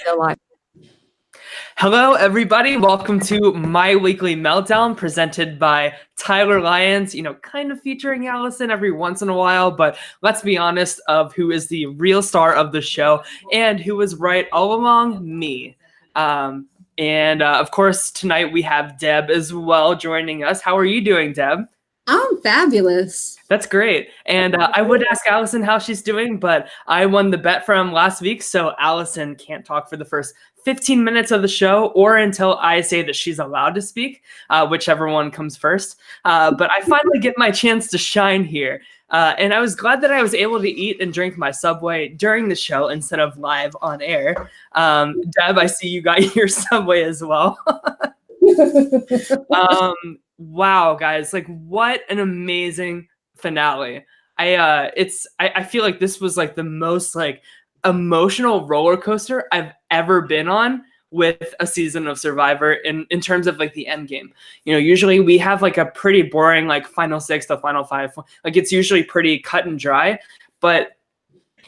Go live. Hello, everybody. Welcome to My Weekly Meltdown, presented by Tyler Lyons. Kind of featuring Allison every once in a while, but let's be honest of who is the real star of the show and who was right all along, me. Of course, tonight we have Deb as well joining us. How are you doing, Deb? I'm fabulous. That's great. And I would ask Allison how she's doing, but I won the bet from last week, so Allison can't talk for the first 15 minutes of the show or until I say that she's allowed to speak, whichever one comes first. But I finally get my chance to shine here. And I was glad that I was able to eat and drink my Subway during the show instead of live on air. Deb, I see you got your Subway as well. Wow, guys, like what an amazing finale. I feel like this was like the most like emotional roller coaster I've ever been on with a season of Survivor in terms of like the end game. Usually we have like a pretty boring like final 6 to final 5. Like it's usually pretty cut and dry, but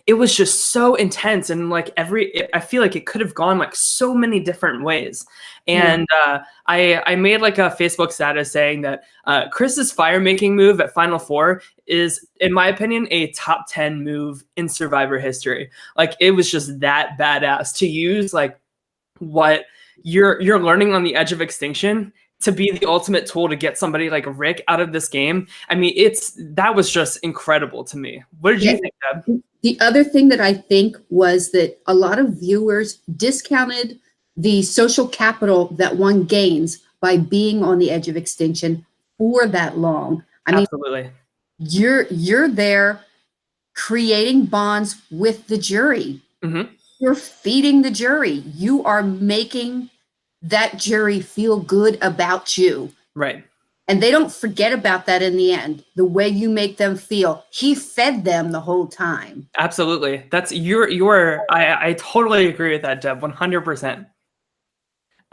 it was just so intense, and like I feel like it could have gone like so many different ways. And I made like a Facebook status saying that Chris's fire making move at Final 4 is, in my opinion, a top 10 move in Survivor history. Like it was just that badass to use like what you're learning on the edge of extinction to be the ultimate tool to get somebody like Rick out of this game. I mean, that was just incredible to me. What did you think, Deb? The other thing that I think was that a lot of viewers discounted the social capital that one gains by being on the edge of extinction for that long. Absolutely. You're there creating bonds with the jury. Mm-hmm. You're feeding the jury. You are making that jury feel good about you. Right. And they don't forget about that in the end. The way you make them feel. He fed them the whole time. Absolutely. That's I totally agree with that, Deb, 100%.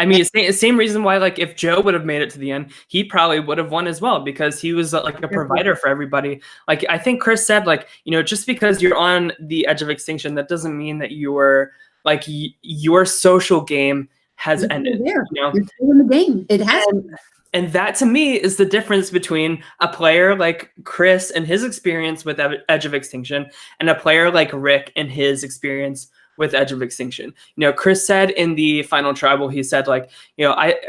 I mean, same reason why, like, if Joe would have made it to the end, he probably would have won as well, because he was like a provider for everybody. Like, I think Chris said, like, just because you're on the edge of extinction, that doesn't mean that your social game has ended. You're still in the game. It has. And that, to me, is the difference between a player like Chris and his experience with Edge of Extinction and a player like Rick and his experience with Edge of Extinction. Chris said in the final tribal, he said, like,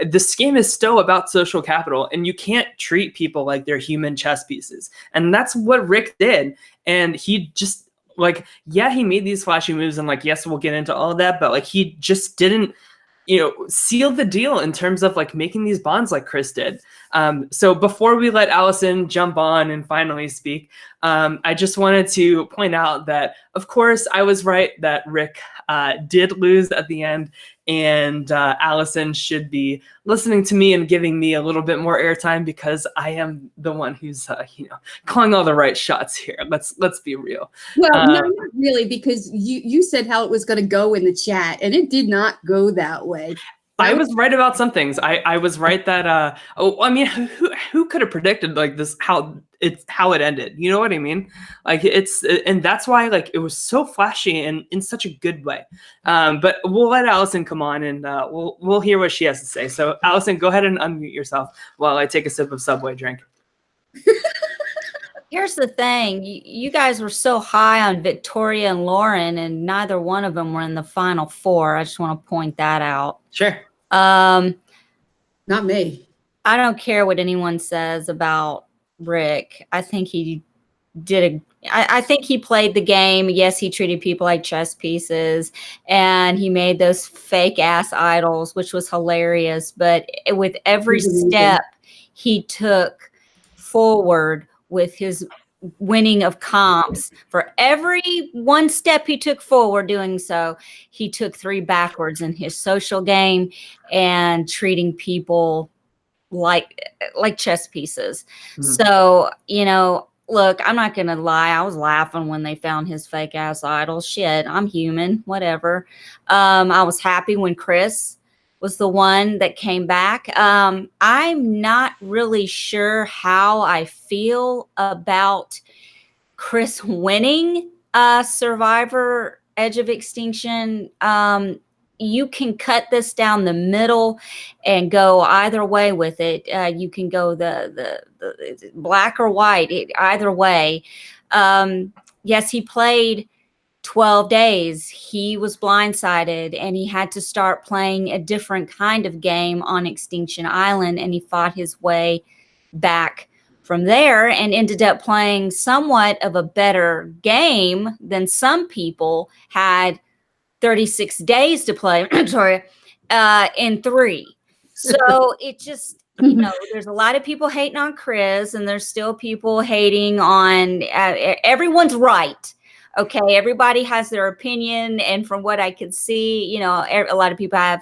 this game is still about social capital, and you can't treat people like they're human chess pieces. And that's what Rick did. And he just, like, he made these flashy moves, and, like, yes, we'll get into all of that, but, like, he just didn't seal the deal in terms of like making these bonds like Chris did. So before we let Allison jump on and finally speak, I just wanted to point out that, of course, I was right that Rick did lose at the end, and Allison should be listening to me and giving me a little bit more airtime, because I am the one who's calling all the right shots here. Let's be real. Well, no, not really, because you said how it was going to go in the chat, and it did not go that way. I was right about some things. I was right that who could have predicted like this, how it ended? You know what I mean? Like and that's why like it was so flashy and in such a good way. But we'll let Allison come on, and we'll hear what she has to say. So Allison, go ahead and unmute yourself while I take a sip of Subway drink. Here's the thing. You guys were so high on Victoria and Lauren, and neither one of them were in the final 4. I just want to point that out. Sure. Not me. I don't care what anyone says about Rick. I think he did I think he played the game. Yes, he treated people like chess pieces, and he made those fake ass idols, which was hilarious. But with every step he took forward with his winning of comps, for every one step he took forward doing so, he took 3 backwards in his social game and treating people like chess pieces. So, look, I'm not going to lie. I was laughing when they found his fake ass idol. Shit, I'm human, whatever. I was happy when Chris was the one that came back. I'm not really sure how I feel about Chris winning Survivor Edge of Extinction. you can cut this down the middle and go either way with it. You can go the black or white, either way. Yes, he played 12 days. He was blindsided and he had to start playing a different kind of game on Extinction Island, and he fought his way back from there and ended up playing somewhat of a better game than some people had 36 days to play in 3. So it just, you know, there's a lot of people hating on Chris, and there's still people hating on everyone's right. Okay, everybody has their opinion, and from what I could see, you know, a lot of people have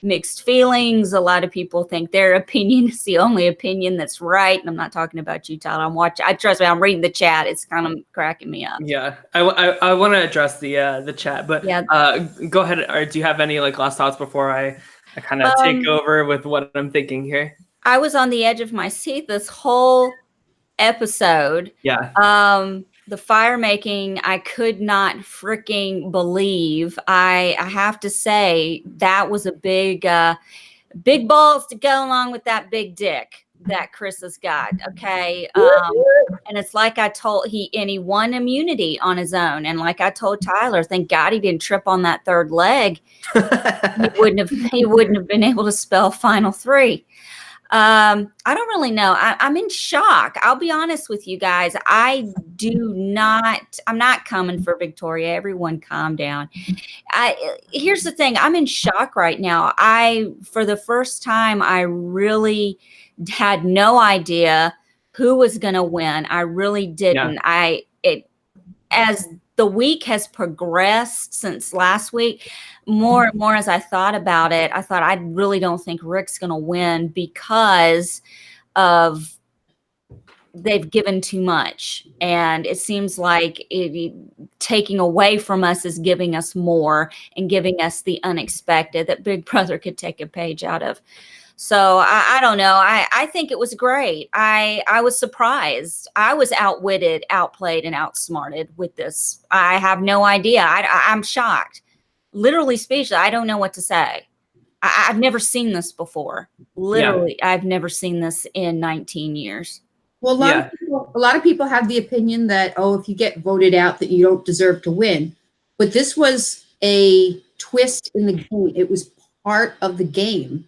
mixed feelings. A lot of people think their opinion is the only opinion that's right. And I'm not talking about you, Tyler. Trust me, I'm reading the chat. It's kind of cracking me up. Yeah, I want to address the chat, but yeah. Go ahead. Or do you have any like last thoughts before I kind of take over with what I'm thinking here? I was on the edge of my seat this whole episode. Yeah. The fire making, I could not freaking believe. I have to say that was a big balls to go along with that big dick that Chris has got. Okay. And it's like I told he won immunity on his own. And like I told Tyler, thank God he didn't trip on that third leg. he wouldn't have been able to spell final 3. I don't really know. I'm in shock. I'll be honest with you guys. I'm not coming for Victoria. Everyone calm down. Here's the thing. I'm in shock right now. For the first time, I really had no idea who was going to win. I really didn't. Yeah. As the week has progressed since last week, more and more as I thought about it, I thought I really don't think Rick's going to win because of they've given too much. And it seems like taking away from us is giving us more and giving us the unexpected that Big Brother could take a page out of. So I don't know. I think it was great. I was surprised. I was outwitted, outplayed, and outsmarted with this. I have no idea. I'm shocked. Literally speechless. I don't know what to say. I've never seen this before. Literally, yeah. I've never seen this in 19 years. Well, a lot of people have the opinion that, if you get voted out, that you don't deserve to win. But this was a twist in the game. It was part of the game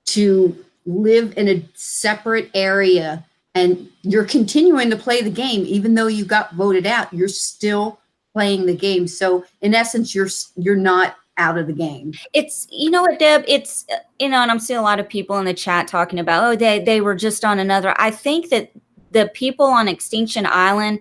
to live in a separate area, and you're continuing to play the game. Even though you got voted out, you're still playing the game. So in essence, you're not out of the game. It's, you know what, Deb, it's, and I'm seeing a lot of people in the chat talking about, they were just on another. I think that the people on Extinction Island,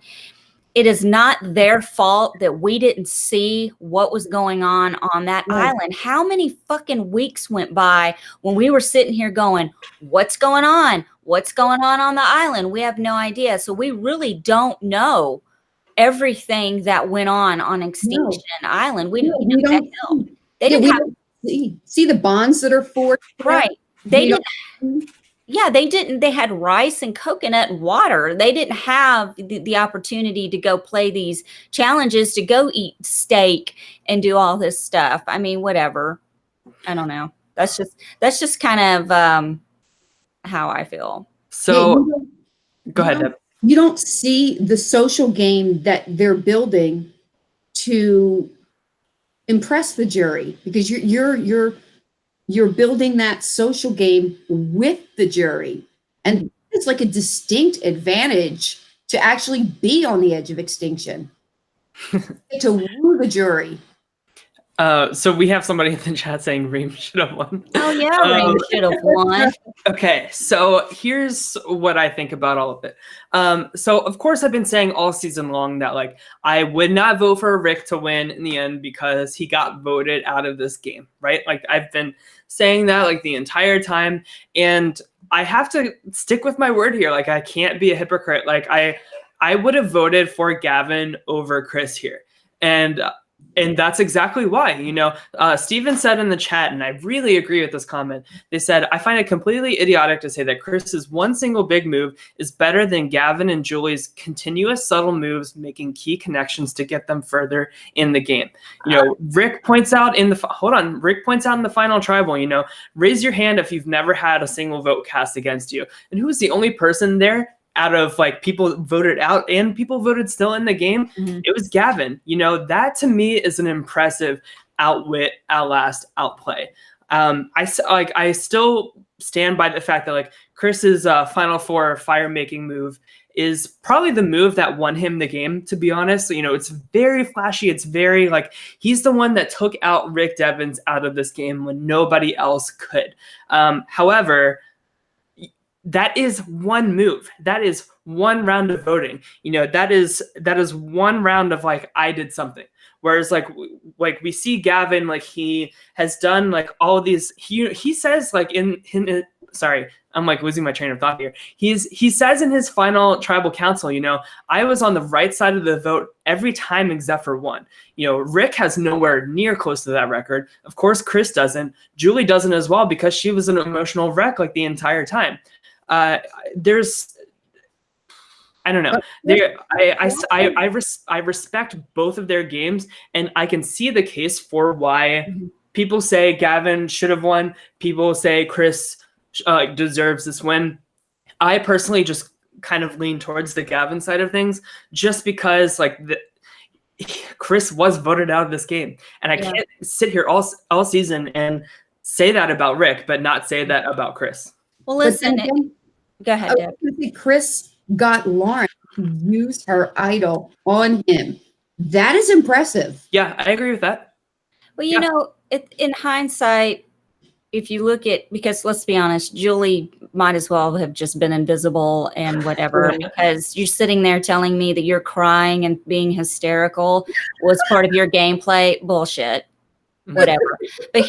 it is not their fault that we didn't see what was going on that island. How many fucking weeks went by when we were sitting here going, what's going on? What's going on the island? We have no idea. So we really don't know everything that went on Extinction Island. We don't know. They didn't see the bonds that are forged. Right. They didn't. Yeah, they didn't. They had rice and coconut and water. They didn't have the opportunity to go play these challenges, to go eat steak and do all this stuff. I mean, whatever. I don't know. That's just kind of how I feel. So go ahead, Deb. You don't see the social game that they're building to impress the jury, because you're building that social game with the jury. And it's like a distinct advantage to actually be on the edge of extinction, to woo the jury. So we have somebody in the chat saying Reem should have won. Oh yeah, Reem should have won. Okay, so here's what I think about all of it. So of course I've been saying all season long that like I would not vote for Rick to win in the end because he got voted out of this game, right? Like I've been saying that like the entire time, and I have to stick with my word here. Like I can't be a hypocrite. Like I would have voted for Gavin over Chris here, and And that's exactly why, Steven said in the chat, and I really agree with this comment. They said, I find it completely idiotic to say that Chris's one single big move is better than Gavin and Julie's continuous subtle moves, making key connections to get them further in the game. Rick points out in the final tribal, raise your hand if you've never had a single vote cast against you. And who was the only person there out of people voted out and people voted still in the game? It was Gavin. That to me is an impressive outwit, outlast, outplay. I still stand by the fact that Chris's Final Four fire making move is probably the move that won him the game, to be honest. It's very flashy. It's very he's the one that took out Rick Devens out of this game when nobody else could. However, that is one move. That is one round of voting. That is one round of I did something. Whereas we see Gavin, he has done all of these. He says sorry, I'm losing my train of thought here. He says in his final tribal council, I was on the right side of the vote every time except for one. Rick has nowhere near close to that record. Of course, Chris doesn't. Julie doesn't as well, because she was an emotional wreck the entire time. I don't know. I respect both of their games, and I can see the case for why people say Gavin should have won. People say Chris deserves this win. I personally just kind of lean towards the Gavin side of things, just because Chris was voted out of this game, and I can't sit here all season and say that about Rick, but not say that about Chris. Well, listen. Go ahead, Deb. Chris got Lauren to use her idol on him. That is impressive. Yeah, I agree with that. Well, in hindsight, if you look at, because let's be honest, Julie might as well have just been invisible and whatever, because you're sitting there telling me that you're crying and being hysterical was part of your gameplay. Bullshit. Whatever. But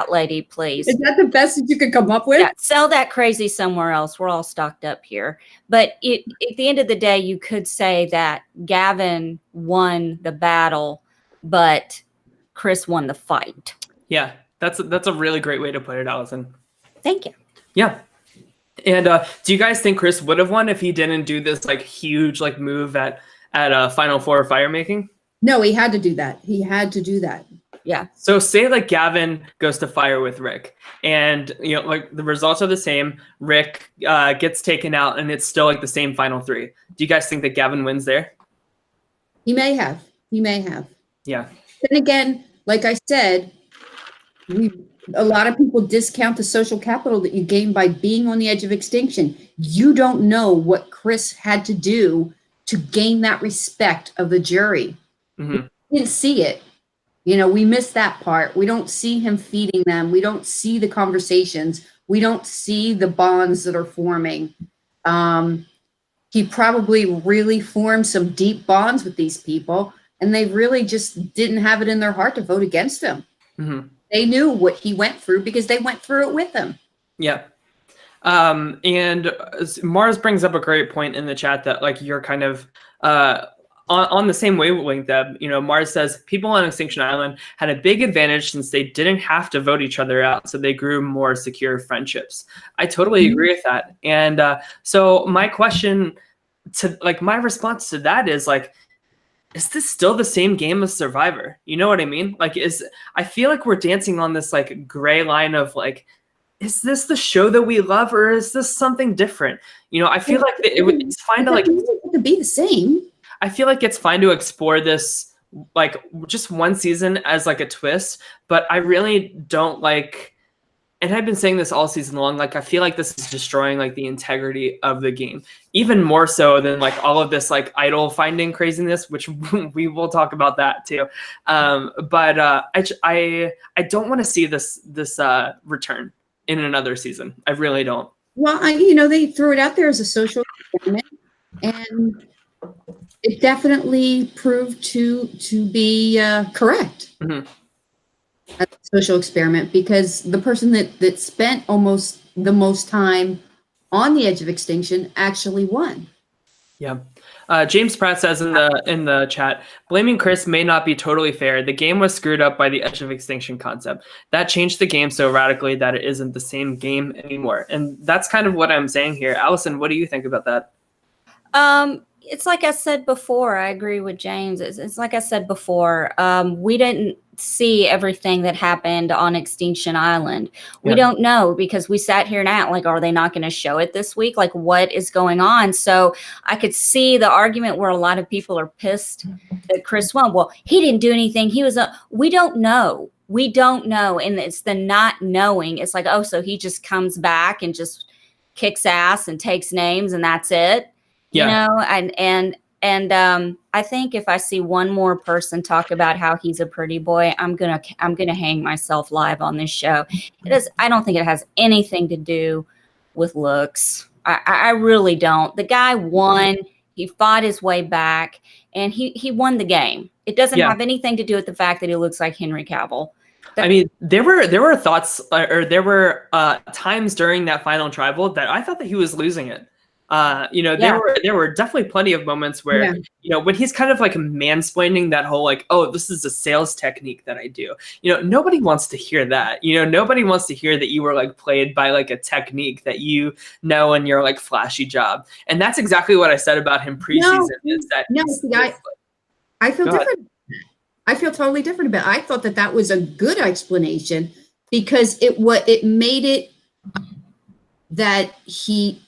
lady, please. Is that the best that you could come up with? Yeah, sell that crazy somewhere else. We're all stocked up here. But at the end of the day, you could say that Gavin won the battle, but Chris won the fight. Yeah, that's a really great way to put it, Allison. Thank you. Yeah. And do you guys think Chris would have won if he didn't do this huge move at Final Four fire making? No, he had to do that. He had to do that. Yeah. So say Gavin goes to fire with Rick, and the results are the same. Rick gets taken out, and it's still the same final three. Do you guys think that Gavin wins there? He may have. Yeah. Then again, like I said, a lot of people discount the social capital that you gain by being on the edge of extinction. You don't know what Chris had to do to gain that respect of the jury. Mm-hmm. We didn't see it. We missed that part. We don't see him feeding them. We don't see the conversations. We don't see the bonds that are forming. He probably really formed some deep bonds with these people, and they really just didn't have it in their heart to vote against him. Mm-hmm. They knew what he went through because they went through it with him. Yeah. And Mars brings up a great point in the chat that you're kind of on the same wavelength. Deb, Mars says people on Extinction Island had a big advantage since they didn't have to vote each other out, so they grew more secure friendships. I totally agree with that. And so my question to my response to that is is this still the same game as Survivor? You know what I mean? I feel we're dancing on this gray line of is this the show that we love, or is this something different? I feel it's fine to be the same. I feel it's fine to explore this just one season as a twist, but I really don't and I've been saying this all season long, I feel this is destroying the integrity of the game, even more so than all of this idol finding craziness, which we will talk about that too. But I don't want to see this return in another season. I really don't. Well, they threw it out there as a social experiment, and it definitely proved to be correct. Mm-hmm. A social experiment, because the person that spent almost the most time on the edge of extinction actually won. Yeah. James Pratt says in the chat, blaming Chris may not be totally fair. The game was screwed up by the Edge of Extinction concept. That changed the game so radically that it isn't the same game anymore. And that's kind of what I'm saying here. Allison, what do you think about that? It's like I said before. I agree with James. It's like I said before. We didn't see everything that happened on Extinction Island. We don't know because we sat here and act like, are they not going to show it this week? Like, what is going on? So I could see the argument where a lot of people are pissed that Chris won. Well, he didn't do anything. We don't know. We don't know. And it's the not knowing. It's like, oh, so he just comes back and just kicks ass and takes names and that's it. You know, and I think if I see one more person talk about how he's a pretty boy, I'm gonna hang myself live on this show. I don't think it has anything to do with looks. I really don't. The guy won. He fought his way back, and he won the game. It doesn't have anything to do with the fact that he looks like Henry Cavill. I mean, there were thoughts, or there were times during that final tribal that I thought that he was losing it. There were definitely plenty of moments where, when he's kind of like mansplaining that whole like, oh, this is a sales technique that I do. Nobody wants to hear that. Nobody wants to hear that you were like played by like a technique that in your like flashy job. And that's exactly what I said about him preseason. I feel different. I feel totally different about it. I thought that was a good explanation because it made it that he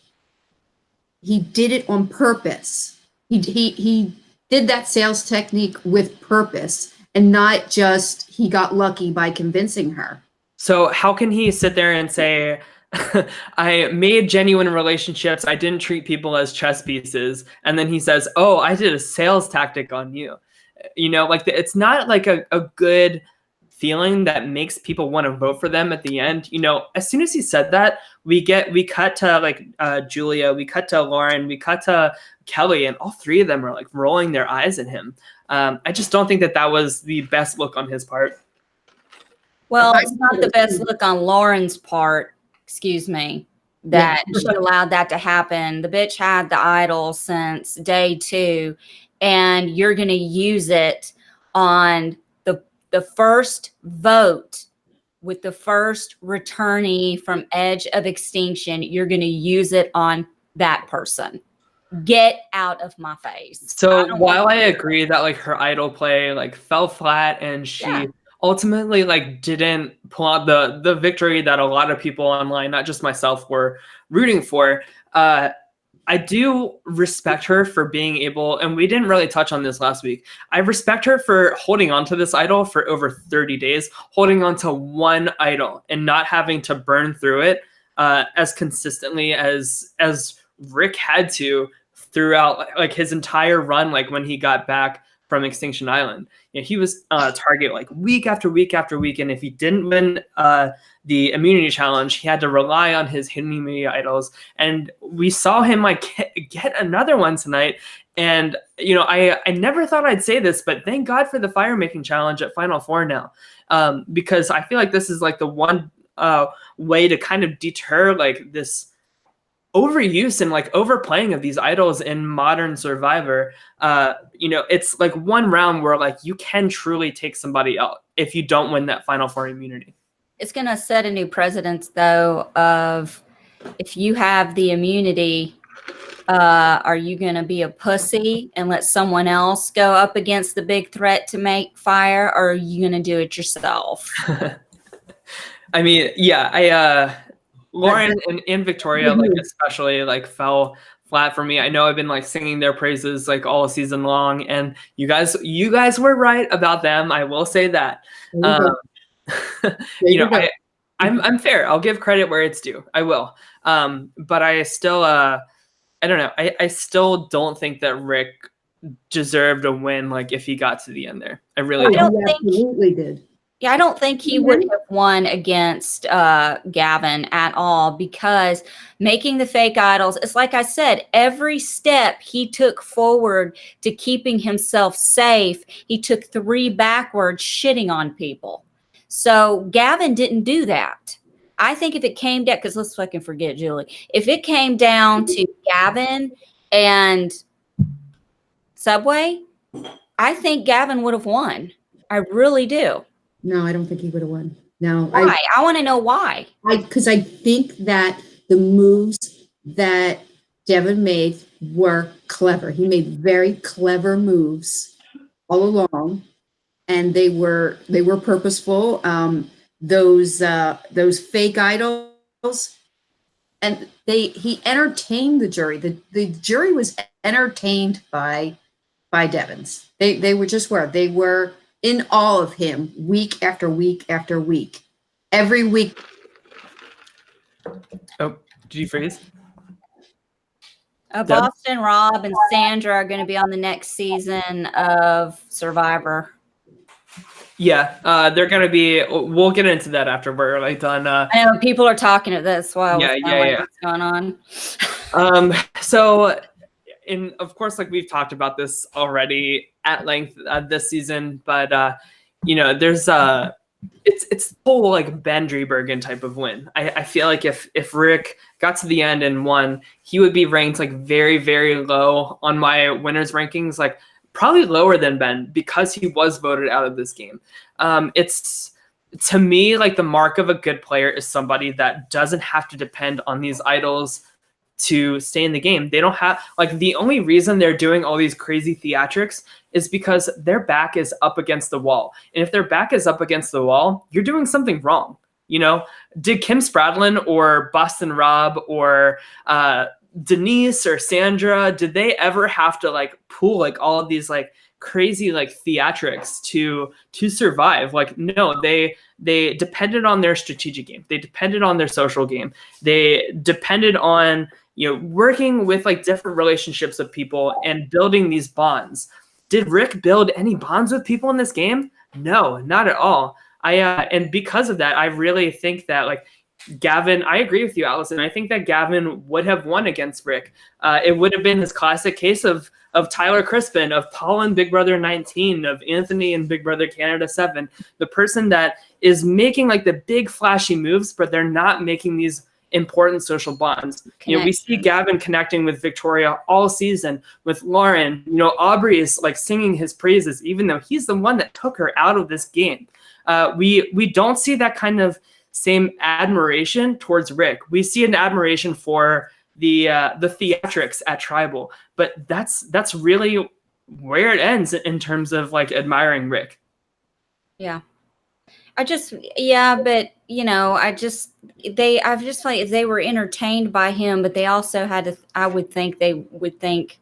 did it on purpose. He did that sales technique with purpose and not just he got lucky by convincing her. So how can he sit there and say, I made genuine relationships, I didn't treat people as chess pieces, and then he says, oh, I did a sales tactic on you? It's not like a good feeling that makes people want to vote for them at the end. As soon as he said that, we cut to like Julia, we cut to Lauren, we cut to Kelly, and all three of them are like rolling their eyes at him. I just don't think that was the best look on his part. Well, it's not the best look on Lauren's part, excuse me, that she allowed that to happen. The bitch had the idol since day 2, and you're going to use it on the first vote with the first returnee from Edge of Extinction. You're going to use it on that person. Get out of my face. So while I agree that like her idol play like fell flat and she ultimately like didn't pull out the victory that a lot of people online, not just myself, were rooting for, I do respect her for being able, and we didn't really touch on this last week, I respect her for holding on to this idol for over 30 days, holding on to one idol and not having to burn through it as consistently as Rick had to throughout like his entire run, like when he got back from Extinction Island. He was target like week after week after week, and if he didn't win the immunity challenge, he had to rely on his hidden immunity idols. And we saw him like get another one tonight. And I never thought I'd say this, but thank God for the fire making challenge at Final Four now, because I feel like this is like the one way to kind of deter like this overuse and like overplaying of these idols in modern Survivor. It's like one round where like you can truly take somebody out if you don't win that Final Four immunity. It's going to set a new precedence though of if you have the immunity, are you going to be a pussy and let someone else go up against the big threat to make fire, or are you going to do it yourself? I mean, Lauren and Victoria, like especially, like fell flat for me. I know I've been like singing their praises like all season long, and you guys were right about them. I will say that. I'm fair. I'll give credit where it's due. I will. But I still, I don't know. I still don't think that Rick deserved a win. Like if he got to the end there, I really don't. He absolutely did. Yeah, I don't think he would have won against Gavin at all, because making the fake idols, it's like I said, every step he took forward to keeping himself safe, he took 3 backwards shitting on people. So Gavin didn't do that. I think if it came down, because let's fucking forget Julie, if it came down to Gavin and Subway, I think Gavin would have won. I really do. No, I don't think he would have won. No. Why? I want to know why. Because I think that the moves that Devin made were clever. He made very clever moves all along, and they were purposeful. Those fake idols, and he entertained the jury. The jury was entertained by Devins. They were in awe of him week after week after week. Every week. Oh, did you freeze? Boston Rob and Sandra are going to be on the next season of Survivor. Yeah, they're going to be. We'll get into that after we're like done. I know people are talking of this while what's going on. And of course, like we've talked about this already at length this season, but there's it's the whole like Ben Driebergen type of win. I feel like if Rick got to the end and won, he would be ranked like very, very low on my winners rankings, like probably lower than Ben because he was voted out of this game. It's to me like the mark of a good player is somebody that doesn't have to depend on these idols to stay in the game. They don't have like the only reason they're doing all these crazy theatrics is because their back is up against the wall. And if their back is up against the wall, you're doing something wrong. Did Kim Spradlin or Boston Rob or Denise or Sandra, did they ever have to like pull like all of these like crazy like theatrics to survive? Like, no, they depended on their strategic game. They depended on their social game. They depended on working with like different relationships with people and building these bonds. Did Rick build any bonds with people in this game? No, not at all. And because of that, I really think that like Gavin, I agree with you, Allison. I think that Gavin would have won against Rick. It would have been his classic case of Tyler Crispin, of Paul in Big Brother 19, of Anthony in Big Brother Canada 7, the person that is making like the big flashy moves, but they're not making these important social bonds. We see Gavin connecting with Victoria all season, with Lauren. Aubrey is like singing his praises, even though he's the one that took her out of this game. We don't see that kind of same admiration towards Rick. We see an admiration for the theatrics at Tribal, but that's really where it ends in terms of like admiring Rick. Yeah. I just like they were entertained by him, but they also had to, I would think they would think,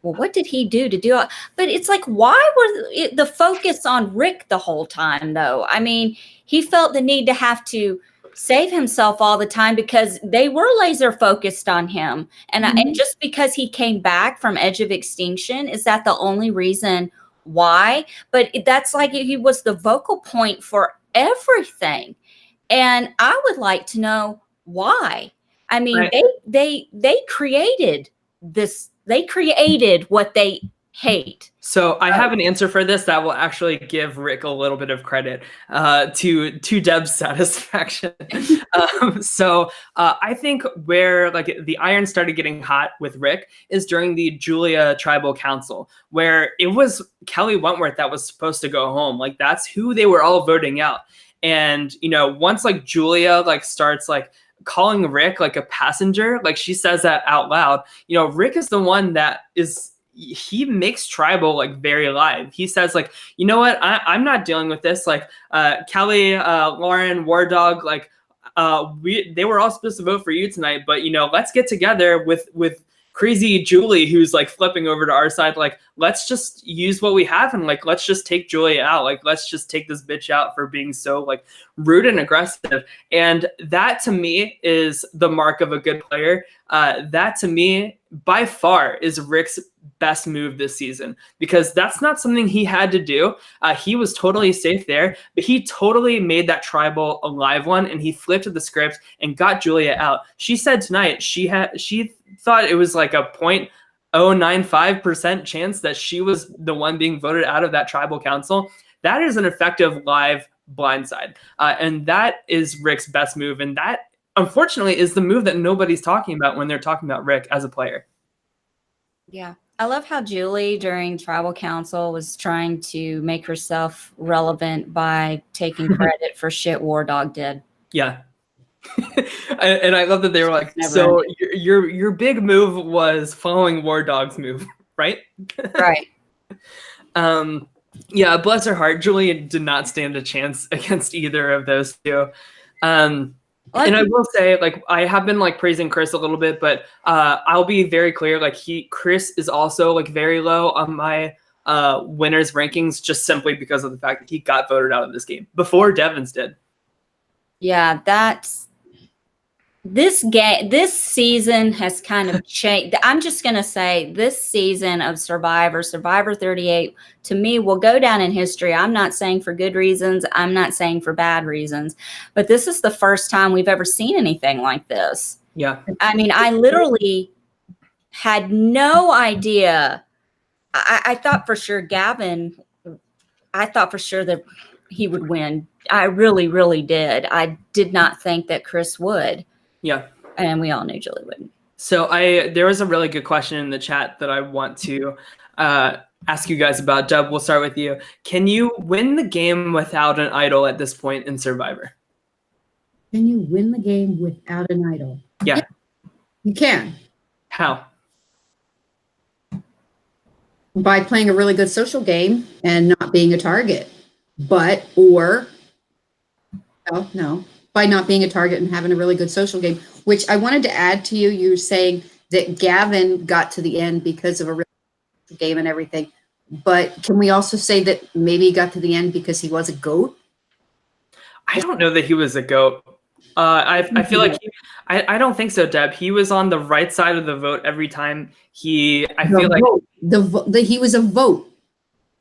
well, what did he do to do it? But it's like, why was the focus on Rick the whole time though? I mean, he felt the need to have to save himself all the time because they were laser focused on him. And, and just because he came back from Edge of Extinction, is that the only reason why? But that's like he was the vocal point for everything. And I would like to know why. I mean, right. they created this, they created what they hate. So I have an answer for this that will actually give Rick a little bit of credit to Deb's satisfaction. I think where like the iron started getting hot with Rick is during the Julia Tribal Council, where it was Kelly Wentworth that was supposed to go home. Like that's who they were all voting out. And once like Julia like starts like calling Rick like a passenger, like she says that out loud. Rick is the one that he makes Tribal like very live. He says like, you know what, I'm not dealing with this. Like Kelly, Lauren, War Dog, like they were all supposed to vote for you tonight, but let's get together with crazy Julie, who's like flipping over to our side. Like, let's just use what we have and like, let's just take Julia out. Like, let's just take this bitch out for being so like rude and aggressive. And that to me is the mark of a good player. That to me by far is Rick's best move this season, because that's not something he had to do. He was totally safe there, but he totally made that Tribal a live one, and he flipped the script and got Julia out. She said tonight she thought it was like a 0.095% chance that she was the one being voted out of that Tribal Council. That is an effective live blindside, and that is Rick's best move, and that unfortunately is the move that nobody's talking about when they're talking about Rick as a player. Yeah. I love how Julie during tribal council was trying to make herself relevant by taking credit for shit War Dog did. Yeah. And I love that they were like, Never so ended. your big move was following War Dog's move, right? Right. Yeah, bless her heart. Julie did not stand a chance against either of those two. And I will say, like, I have been like praising Chris a little bit, but I'll be very clear. Like, Chris is also like very low on my winners rankings, just simply because of the fact that he got voted out of this game before Devins did. Yeah, this season has kind of changed. I'm just going to say this season of Survivor 38, to me, will go down in history. I'm not saying for good reasons. I'm not saying for bad reasons. But this is the first time we've ever seen anything like this. Yeah. I mean, I literally had no idea. I thought for sure I thought for sure that he would win. I really, really did. I did not think that Chris would. Yeah. And we all knew Julie wouldn't. So there was a really good question in the chat that I want to ask you guys about. Deb, we'll start with you. Can you win the game without an idol at this point in Survivor? Can you win the game without an idol? Yeah. You can. How? By playing a really good social game and not being a target. By not being a target and having a really good social game, which I wanted to add to you. You were saying that Gavin got to the end because of a really good game and everything. But can we also say that maybe he got to the end because he was a GOAT? I don't know that he was a GOAT. I feel like I don't think so, Deb. He was on the right side of the vote every time. He was a vote.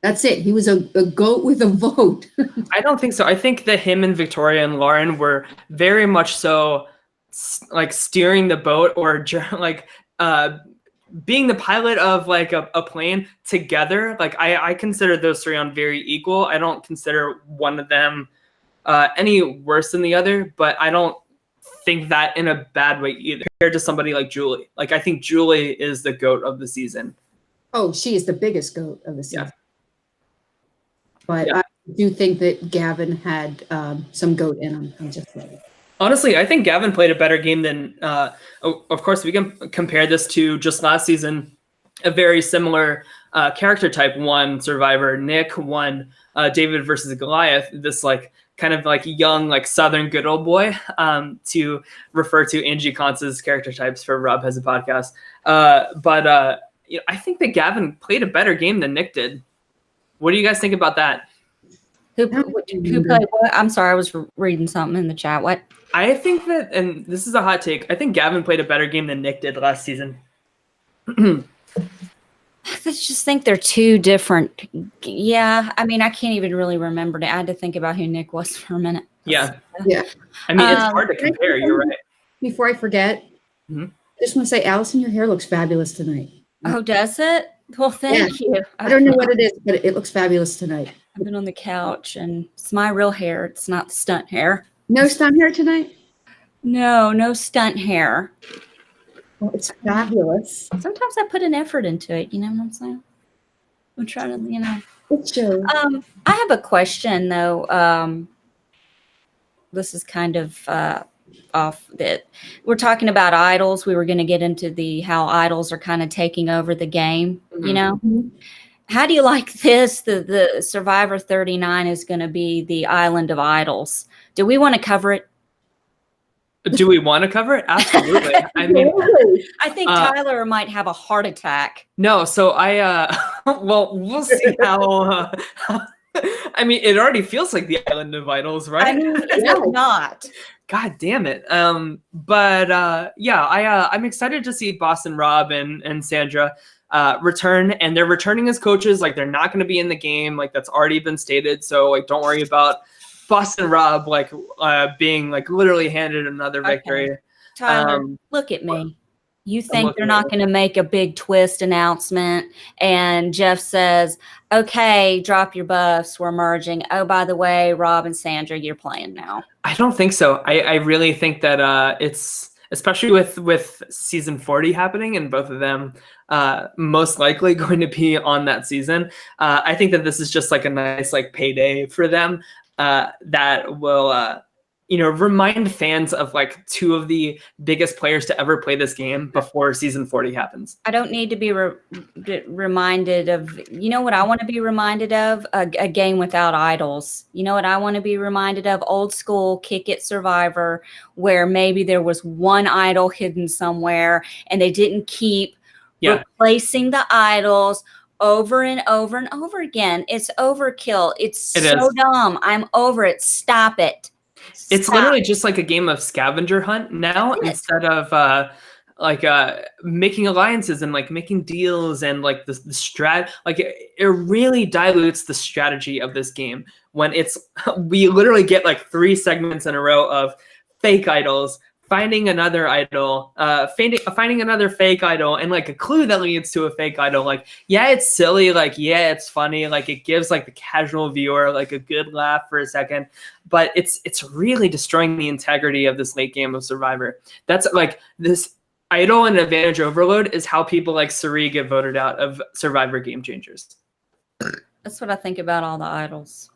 That's it. He was a GOAT with a vote. I don't think so. I think that him and Victoria and Lauren were very much so like steering the boat or like being the pilot of like a plane together. Like I consider those three on very equal. I don't consider one of them any worse than the other, but I don't think that in a bad way either compared to somebody like Julie. Like I think Julie is the GOAT of the season. Oh, she is the biggest GOAT of the season. Yeah. But yeah. I do think that Gavin had some GOAT in him. I'm just saying. Honestly, I think Gavin played a better game than, of course, we can compare this to just last season. A very similar character type won Survivor. Nick won David versus Goliath. This like kind of like young, like Southern good old boy, to refer to Angie Conce's character types for Rob Has a Podcast. But you know, I think that Gavin played a better game than Nick did. What do you guys think about that? Who played what? I'm sorry, I was reading something in the chat. What? I think that, and this is a hot take, I think Gavin played a better game than Nick did last season. I just think they're two different. Yeah, I mean, I can't even really remember. I had to think about who Nick was for a minute. Yeah. Yeah. I mean, it's hard to compare. You're right. Before I forget, I just want to say, Allison, your hair looks fabulous tonight. Oh, does it? Well, thank you. I don't know what it is, but it looks fabulous tonight. I've been on the couch, and it's my real hair. It's not the stunt hair. No stunt hair tonight? No stunt hair. Well, it's fabulous. Sometimes I put an effort into it. You know what I'm saying? I'm trying to, you know. It shows. I have a question, though. This is kind of off that we're talking about idols. We were going to get into how idols are kind of taking over the game, you know? How do you like this? The Survivor 39 is going to be the island of idols. Do we want to cover it? Do we want to cover it? Absolutely. I mean, I think Tyler might have a heart attack. No, so well, we'll see how. I mean, it already feels like the island of idols, right? I mean, it's not. God damn it. But yeah, I'm excited to see Boston Rob and Sandra return, and they're returning as coaches. Like, they're not going to be in the game. Like, that's already been stated. So like, don't worry about Boston Rob like being like literally handed another victory. Tyler, look at me. You think they're not going to make a big twist announcement, and Jeff says, okay, drop your buffs, we're merging. Oh, by the way, Rob and Sandra, you're playing now. I don't think so. I really think that it's especially with season 40 happening and both of them most likely going to be on that season. I think that this is just like a nice like payday for them that will remind fans of like two of the biggest players to ever play this game before season 40 happens. I don't need to be reminded of, you know what I want to be reminded of? A game without idols. You know what I want to be reminded of? Old school Kick It Survivor, where maybe there was one idol hidden somewhere and they didn't keep replacing the idols over and over and over again. It's overkill. It's so dumb. I'm over it. Stop it. It's literally just like a game of scavenger hunt now instead of making alliances and like making deals and like the strat. Like it really dilutes the strategy of this game when we literally get like 3 segments in a row of fake idols, finding another idol, finding another fake idol, and like a clue that leads to a fake idol. Like, yeah, it's silly. Like, yeah, it's funny. Like, it gives like the casual viewer like a good laugh for a second, but it's really destroying the integrity of this late game of Survivor. That's like this idol and advantage overload is how people like Suri get voted out of Survivor Game Changers. That's what I think about all the idols.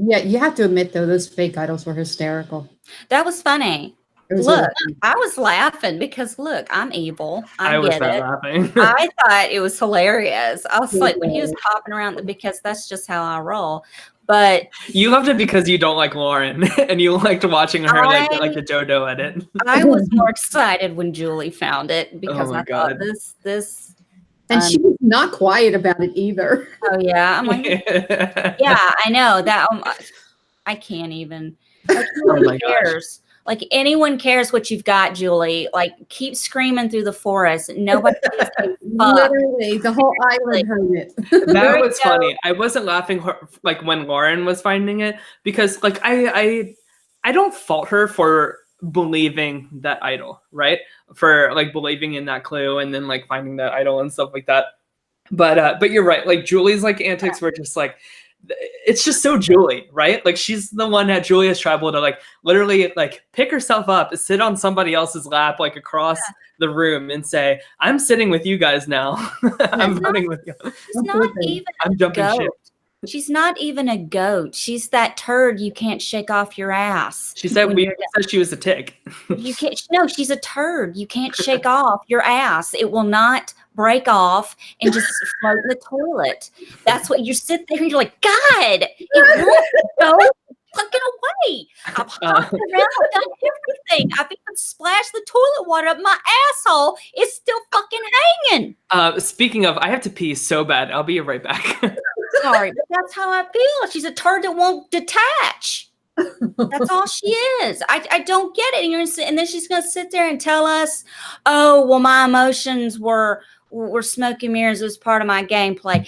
Yeah, you have to admit though, those fake idols were hysterical. That was funny. Look, I was laughing because look, I'm evil. I was get it. laughing. I thought it was hilarious. I was like, when he was popping around, because that's just how I roll. But you loved it because you don't like Lauren and you liked watching her like the Dodo edit. I was more excited when Julie found it because I thought this. And she was not quiet about it either. Oh yeah, I'm like, yeah, I know that. I can't even. Like, who cares? Like anyone cares what you've got, Julie. Like keep screaming through the forest. Nobody. Literally, the whole island heard it. That was funny. I wasn't laughing like when Lauren was finding it because like I don't fault her for believing that idol, right? For like believing in that clue and then like finding that idol and stuff like that. But you're right. Like Julie's like antics were just like, it's just so Julie, right? Like she's the one at Julia's Tribal to like literally like pick herself up, sit on somebody else's lap, like across the room and say, I'm sitting with you guys now. I'm running with you. It's not even I'm jumping ship. She's not even a goat. She's that turd you can't shake off your ass. She said said she was a tick. You can't. No, she's a turd. You can't shake off your ass. It will not break off and just float in the toilet. That's what you sit there and you're like, God, it won't go fucking away. I've hopped around, I've done everything. I've even splashed the toilet water up my asshole. It's still fucking hanging. Speaking of, I have to pee so bad. I'll be right back. Sorry, but that's how I feel. She's a turd that won't detach. That's all she is. I don't get it. And then she's going to sit there and tell us, oh, well, my emotions were smoke and mirrors as part of my gameplay.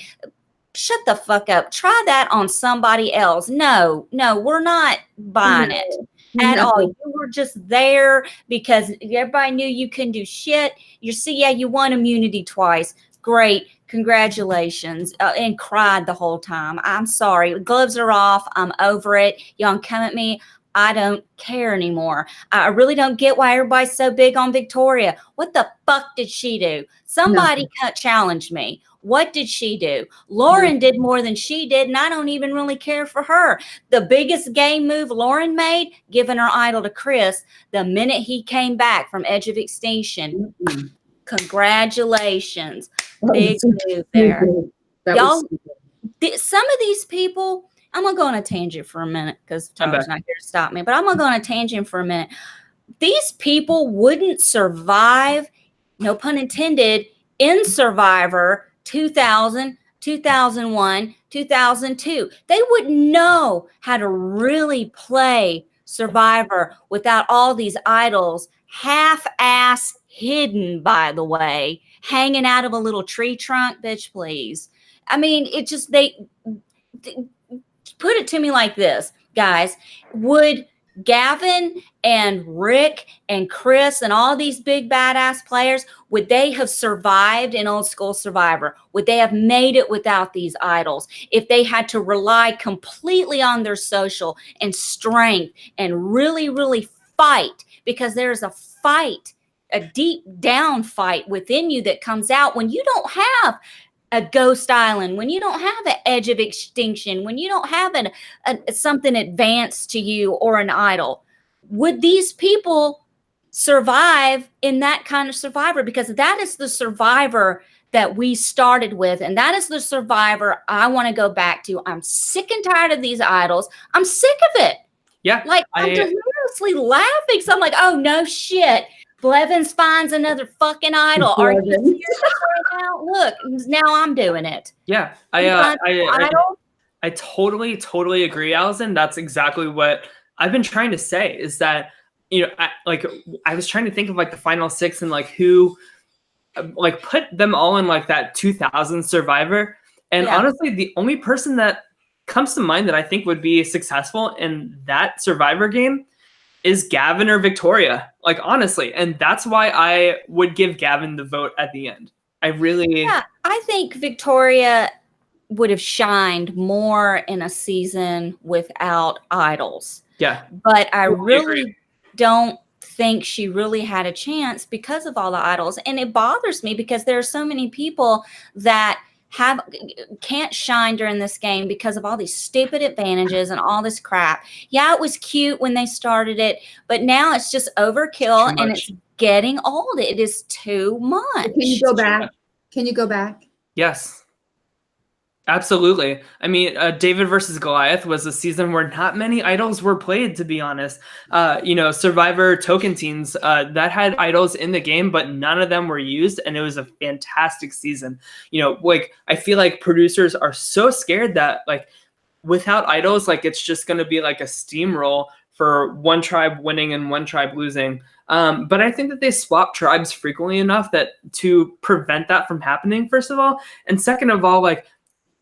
Shut the fuck up. Try that on somebody else. No, we're not buying it at all. You were just there because everybody knew you couldn't do shit. You won immunity twice. Great. Congratulations. And cried the whole time. I'm sorry. Gloves are off. I'm over it. Y'all come at me. I don't care anymore. I really don't get why everybody's so big on Victoria. What the fuck did she do? Somebody challenged me. What did she do? Lauren did more than she did, and I don't even really care for her. The biggest game move Lauren made, giving her idol to Chris, the minute he came back from Edge of Extinction. Congratulations. Big move there. Y'all, some of these people, I'm going to go on a tangent for a minute because Tom's not here to stop me, but I'm going to go on a tangent for a minute. These people wouldn't survive, no pun intended, in Survivor 2000, 2001, 2002. They wouldn't know how to really play Survivor without all these idols, half-ass hidden, by the way, hanging out of a little tree trunk. Bitch, please. I mean, it just, they put it to me like this, guys. Would Gavin and Rick and Chris and all these big badass players, would they have survived in old school Survivor? Would they have made it without these idols if they had to rely completely on their social and strength and really, really fight, because there's a fight, a deep down fight within you that comes out when you don't have a ghost island, when you don't have an edge of extinction, when you don't have something advanced to you or an idol. Would these people survive in that kind of survivor? Because that is the survivor that we started with, and that is the survivor I want to go back to. I'm sick and tired of these idols. I'm sick of it. Yeah. Like, I'm deliriously laughing. So I'm like, oh, no shit. Blevins finds another fucking idol. Are you serious right now? Look, now I'm doing it. Yeah. I totally agree, Allison. That's exactly what I've been trying to say, is that, you know, I was trying to think of like the final 6 and like who, like, put them all in like that 2000 survivor. And honestly, the only person that comes to mind that I think would be successful in that survivor game is Gavin or Victoria, like, honestly. And that's why I would give Gavin the vote at the end. I think Victoria would have shined more in a season without idols. Yeah. But I really don't think she really had a chance because of all the idols. And it bothers me because there are so many people that can't shine during this game because of all these stupid advantages and all this crap. Yeah, it was cute when they started it, but now it's just overkill and it's getting old. It is too much. Can you go back? Can you go back? Yes. Absolutely. I mean, David versus Goliath was a season where not many idols were played, to be honest. You know, Survivor Token Teens, that had idols in the game, but none of them were used, and it was a fantastic season. You know, like, I feel like producers are so scared that, like, without idols, like, it's just going to be like a steamroll for one tribe winning and one tribe losing. But I think that they swap tribes frequently enough that to prevent that from happening, first of all. And second of all, like,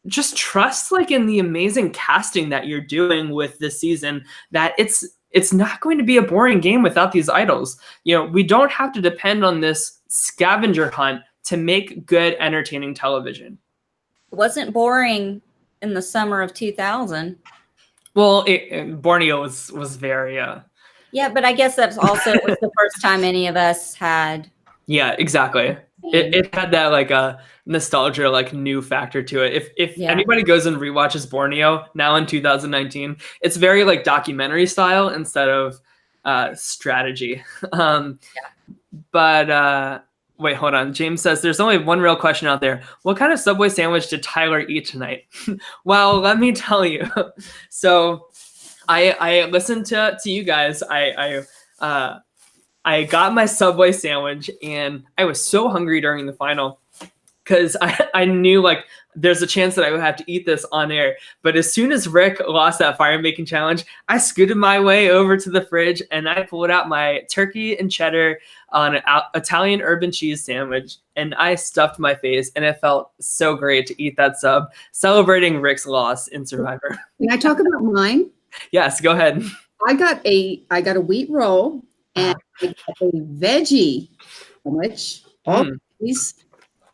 just trust, like, in the amazing casting that you're doing with this season, that it's not going to be a boring game without these idols. You know, we don't have to depend on this scavenger hunt to make good, entertaining television. It wasn't boring in the summer of 2000. Well, Borneo was very... Yeah, but I guess that's also was the first time any of us had... Yeah, exactly. It had that, like, a nostalgia, like, new factor to it. If anybody goes and rewatches Borneo now in 2019, it's very, like, documentary style instead of strategy. But wait, hold on. James says there's only one real question out there. What kind of Subway sandwich did Tyler eat tonight? Well, let me tell you. So I listened to you guys. I got my Subway sandwich, and I was so hungry during the final because I knew, like, there's a chance that I would have to eat this on air. But as soon as Rick lost that fire making challenge, I scooted my way over to the fridge and I pulled out my turkey and cheddar on an Italian urban cheese sandwich, and I stuffed my face, and it felt so great to eat that sub, celebrating Rick's loss in Survivor. Can I talk about mine? Yes, go ahead. I got a wheat roll and I got a veggie sandwich, all cheese,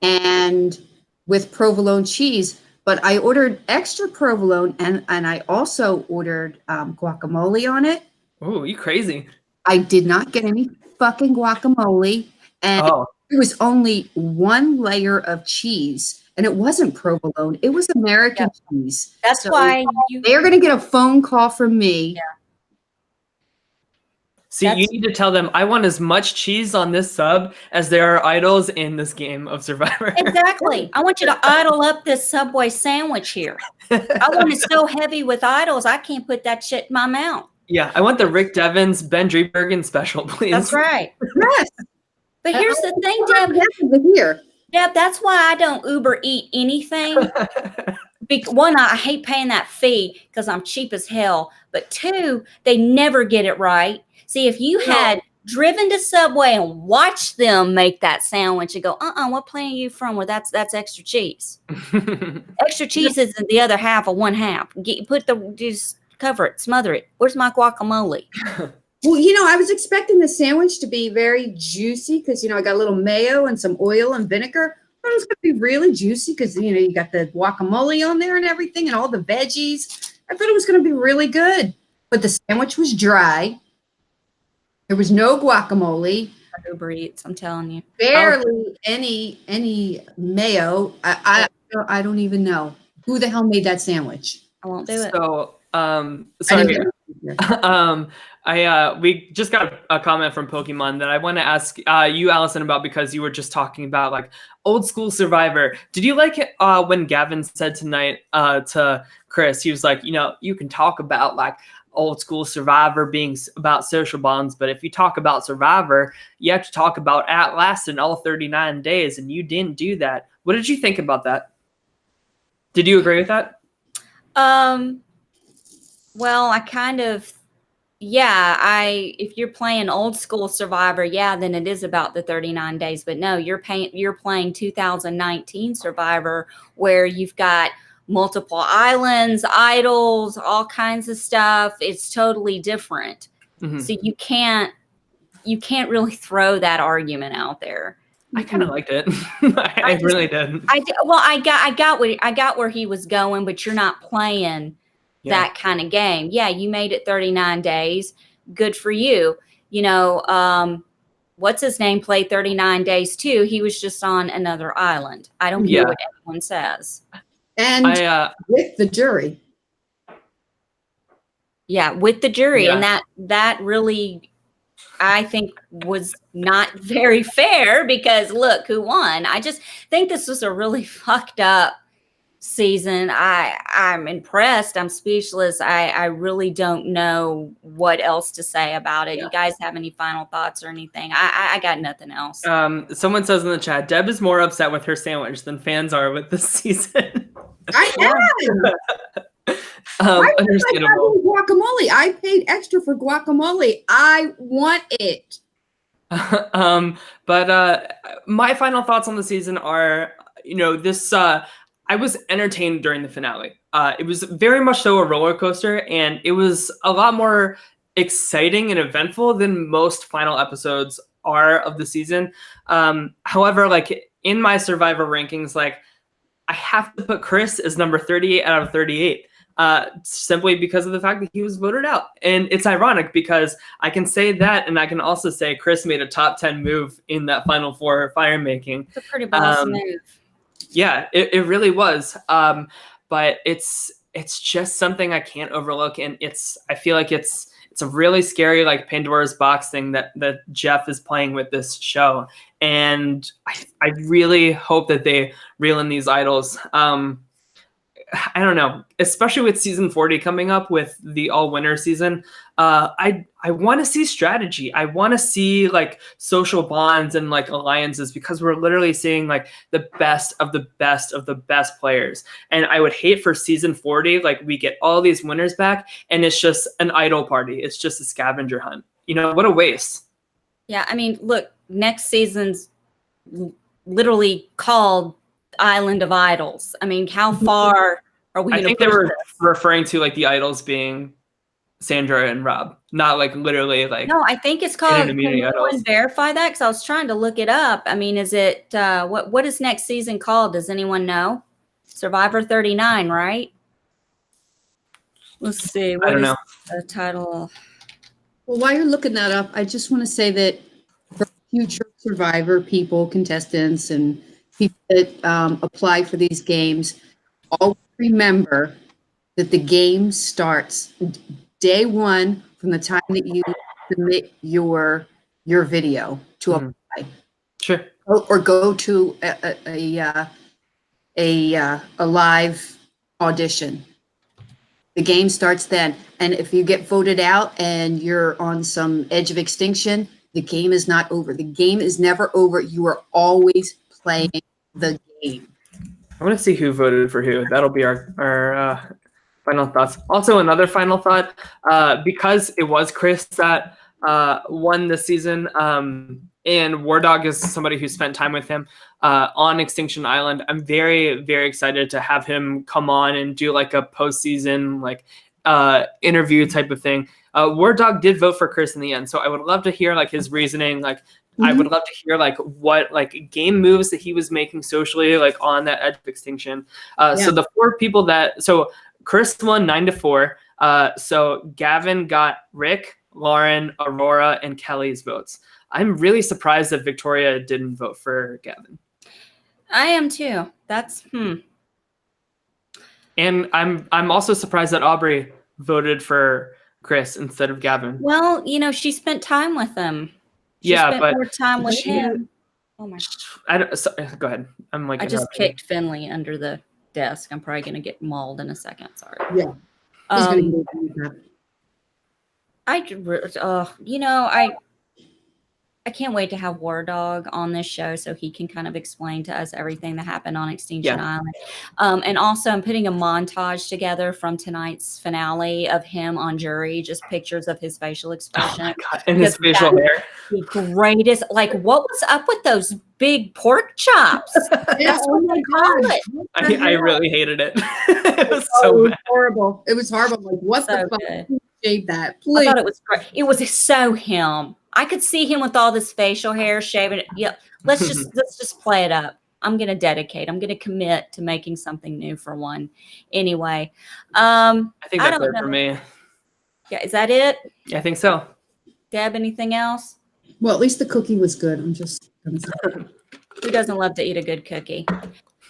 and with provolone cheese. But I ordered extra provolone, and I also ordered guacamole on it. Oh, you crazy. I did not get any fucking guacamole, and there was only one layer of cheese, and it wasn't provolone. It was American cheese. That's why they're going to get a phone call from me. Yeah. See, you need to tell them, I want as much cheese on this sub as there are idols in this game of Survivor. Exactly. I want you to idle up this Subway sandwich here. I want it so heavy with idols, I can't put that shit in my mouth. Yeah, I want the Rick Devens, Ben Driebergen special, please. That's right. Yes. But here's the thing, Deb, that's why I don't Uber eat anything. One, I hate paying that fee because I'm cheap as hell. But two, they never get it right. See, if you had driven to Subway and watched them make that sandwich and go, what planet are you from? Well, that's extra cheese. Extra cheese is the other half of one half. Just cover it, smother it. Where's my guacamole? Well, you know, I was expecting the sandwich to be very juicy because, you know, I got a little mayo and some oil and vinegar. But it was going to be really juicy because, you know, you got the guacamole on there and everything and all the veggies. I thought it was going to be really good. But the sandwich was dry. There was no guacamole. Uber Eats, I'm telling you. Barely any mayo. I don't even know who the hell made that sandwich. I won't do it. So, sorry. We just got a comment from Pokemon that I want to ask you, Allison, about, because you were just talking about like old school Survivor. Did you like it when Gavin said tonight to Chris, he was like, you can talk about like old school Survivor being about social bonds, but if you talk about Survivor, you have to talk about outlasting all 39 days, and you didn't do that. What did you think about that? Did you agree with that? Well, I kind of, if you're playing old school Survivor, then it is about the 39 days, but no, you're playing 2019 Survivor, where you've got multiple islands, idols, all kinds of stuff. It's totally different. Mm-hmm. So you can't really throw that argument out there. I kind of liked it. I really did. I got where he was going, but you're not playing that kind of game. Yeah, you made it 39 days. Good for you. What's his name played 39 days too. He was just on another island. I don't care what anyone says. And with the jury. Yeah, with the jury. And that really, I think, was not very fair, because look who won. I just think this was a really fucked up season. I'm impressed. I'm speechless. I really don't know what else to say about it. You guys have any final thoughts or anything? I got nothing else. Someone says in the chat, Deb is more upset with her sandwich than fans are with this season. I am. Understandable. Guacamole. I paid extra for guacamole. I want it. But my final thoughts on the season are, this. I was entertained during the finale. It was very much so a roller coaster, and it was a lot more exciting and eventful than most final episodes are of the season. However, like in my Survivor rankings, like I have to put Chris as number 38 out of 38. Simply because of the fact that he was voted out. And it's ironic because I can say that, and I can also say Chris made a top 10 move in that final four fire making. It's a pretty boss move. Yeah, it really was. But it's just something I can't overlook. And I feel like it's a really scary, like, Pandora's box thing that Jeff is playing with this show. And I really hope that they reel in these idols. I don't know, especially with season 40 coming up with the all winner season. I want to see strategy. I want to see like social bonds and like alliances, because we're literally seeing like the best of the best of the best players. And I would hate for season 40, like we get all these winners back and it's just an idol party. It's just a scavenger hunt. What a waste. Yeah. I mean, look, next season's literally called Island of Idols. I mean, how far are we? I think they were referring to like the idols being Sandra and Rob, not like literally like. No, I think it's called. Can anyone verify that? Because I was trying to look it up. I mean, is it what is next season called? Does anyone know? Survivor 39, right? Let's see. I don't know the title. Well, while you're looking that up, I just want to say that for future Survivor people, contestants, and people that apply for these games, always remember that the game starts day one from the time that you submit your video to apply. Sure. Or go to a live audition. The game starts then. And if you get voted out and you're on some edge of extinction, the game is not over. The game is never over. You are always playing the game. I want to see who voted for who. That'll be our final thoughts. Also, another final thought, because it was Chris that won this season, and War Dog is somebody who spent time with him on Extinction Island. I'm very, very excited to have him come on and do like a postseason like interview type of thing. War Dog did vote for Chris in the end, so I would love to hear like his reasoning. Like, I would love to hear like what like game moves that he was making socially, like on that edge of extinction. So the four people so Chris won 9-4. So Gavin got Rick, Lauren, Aurora, and Kelly's votes. I'm really surprised that Victoria didn't vote for Gavin. I am too. That's And I'm also surprised that Aubrey voted for Chris instead of Gavin. Well, you know, she spent time with him. She Yeah, spent but more time with him. Oh my! Go ahead. I'm like I just kicked Finley under the desk. I'm probably gonna get mauled in a second. Sorry. Yeah. He's gonna you know, I can't wait to have War Dog on this show so he can kind of explain to us everything that happened on Extinction Island. And also I'm putting a montage together from tonight's finale of him on jury, just pictures of his facial expression. Oh my God. And his facial hair. The greatest, like what was up with those big pork chops? Yeah, oh my God. I really hated it. It was so bad. Horrible. It was horrible. Like, what the fuck? Shave that, please. I thought it was great. It was so him. I could see him with all this facial hair shaving. Yeah, let's just play it up. I'm gonna dedicate. I'm gonna commit to making something new for one. Anyway, I think that's it for me. Yeah, is that it? Yeah, I think so. Deb, anything else? Well, at least the cookie was good. I'm just gonna say. Who doesn't love to eat a good cookie?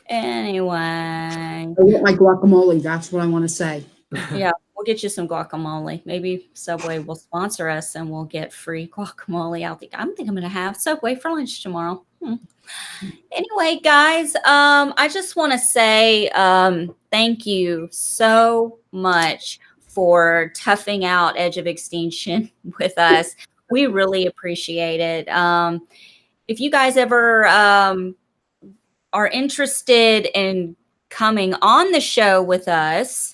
Anyway, I want my guacamole. That's what I want to say. Yeah, we'll get you some guacamole. Maybe Subway will sponsor us and we'll get free guacamole. I think I'm going to have Subway for lunch tomorrow. Anyway, guys, I just want to say thank you so much for toughing out Edge of Extinction with us. We really appreciate it. If you guys ever are interested in coming on the show with us,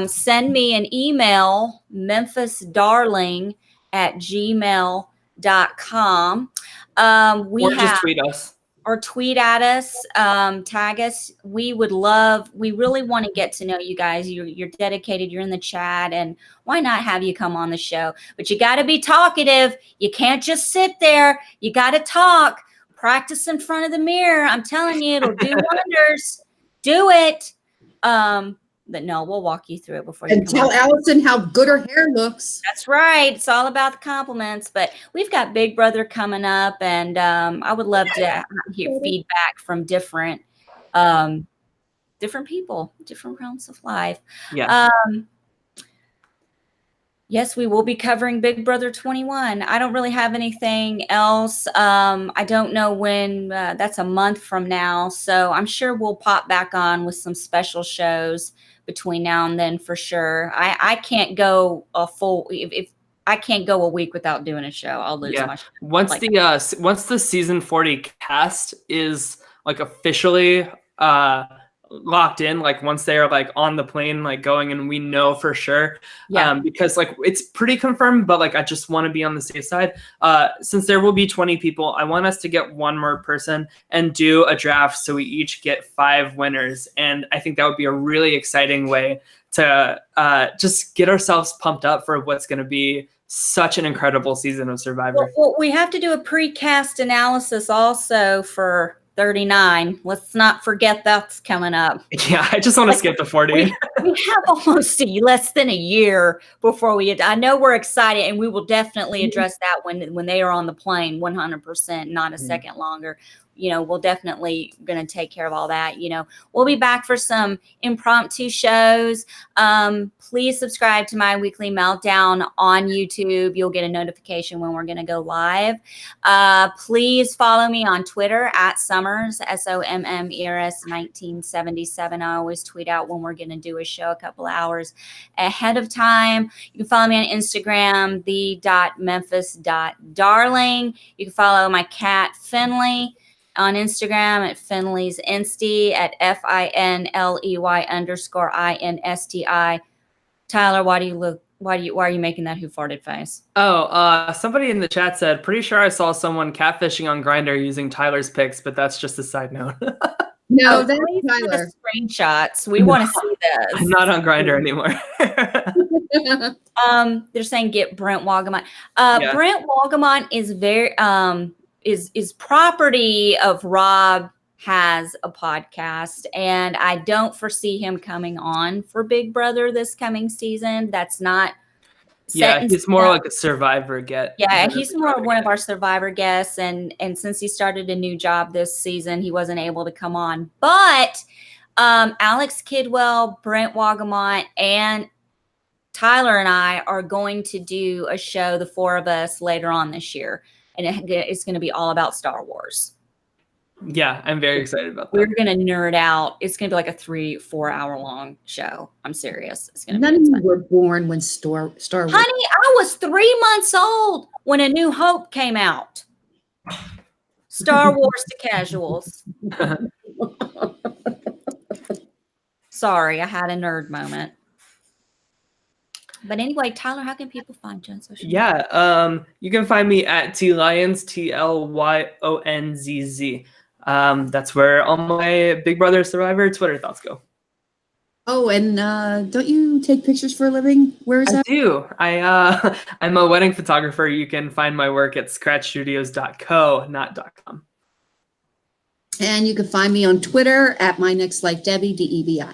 send me an email, memphisdarling@gmail.com. Or just tweet us. Or tweet at us, tag us. We really want to get to know you guys. You're dedicated, you're in the chat, and why not have you come on the show? But you got to be talkative. You can't just sit there. You got to talk. Practice in front of the mirror. I'm telling you, it'll do wonders. Do it. But no, we'll walk you through it before you tell Allison how good her hair looks. That's right. It's all about the compliments. But we've got Big Brother coming up, and I would love to hear feedback from different people, different realms of life. Yeah. Yes, we will be covering Big Brother 21. I don't really have anything else. I don't know when. That's a month from now, so I'm sure we'll pop back on with some special shows between now and then for sure. I can't go a full if I can't go a week without doing a show. I'll lose my show. Once the season 40 cast is like officially locked in, like once they are like on the plane like going, and we know for sure, because like it's pretty confirmed, but like I just want to be on the safe side, since there will be 20 people. I want us to get one more person and do a draft so we each get 5 winners, and I think that would be a really exciting way to just get ourselves pumped up for what's going to be such an incredible season of Survivor. Well, we have to do a pre-cast analysis also for 39. Let's not forget that's coming up. Yeah, I just want to skip to 40. We have almost less than a year before I know we're excited, and we will definitely address that when they are on the plane 100%, not a second longer. You know, we'll definitely going to take care of all that. You know, we'll be back for some impromptu shows. Please subscribe to My Weekly Meltdown on YouTube. You'll get a notification when we're going to go live. Please follow me on Twitter @Summers, SOMMERS 1977. I always tweet out when we're going to do a show a couple hours ahead of time. You can follow me on Instagram, the.memphis.darling. You can follow my cat, Finley, on Instagram at Finley's Insty, at FINLEY_INSTI. Tyler, why are you making that who farted face? Somebody in the chat said, pretty sure I saw someone catfishing on Grindr using Tyler's pics, but that's just a side note. No, that's Tyler. Screenshots. We want to see this. I'm not on Grindr anymore. They're saying get Brent Wagamon. Brent Wagamon is very is property of Rob. Has a podcast, and I don't foresee him coming on for Big Brother this coming season. That's not Yeah, he's more like a Survivor get. Yeah, he's more of one of our Survivor guests, and since he started a new job this season, he wasn't able to come on. But Alex Kidwell, Brent Wagamont, and Tyler and I are going to do a show, the four of us, later on this year, and it's going to be all about Star Wars. Yeah, I'm very excited about that. We're going to nerd out. It's going to be like a 3-4 hour long show. I'm serious. It's going to None of you were born when Star Wars. Honey, I was 3 months old when A New Hope came out. Star Wars to casuals. Sorry, I had a nerd moment. But anyway, Tyler, how can people find you on social media? Yeah, you can find me at TLyonz, TLYONZZ. That's where all my Big Brother Survivor Twitter thoughts go. Oh, and don't you take pictures for a living? Where is that? I do. I'm a wedding photographer. You can find my work at scratchstudios.co, not .com. And you can find me on Twitter at MyNextLifeDebbie, DEBI.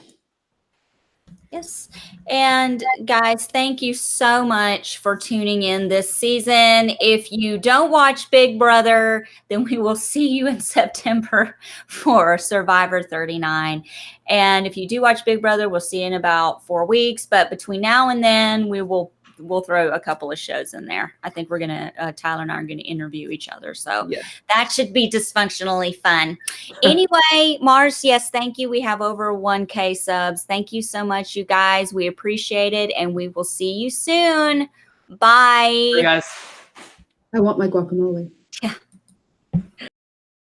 Yes. And guys, thank you so much for tuning in this season. If you don't watch Big Brother, then we will see you in September for Survivor 39. And if you do watch Big Brother, we'll see you in about 4 weeks. But between now and then, we'll throw a couple of shows in there. I think we're going to, Tyler and I are going to interview each other. So that should be dysfunctionally fun. Anyway, Mars, yes, thank you. We have over 1K subs. Thank you so much, you guys. We appreciate it. And we will see you soon. Bye. Bye, guys. I want my guacamole. Yeah.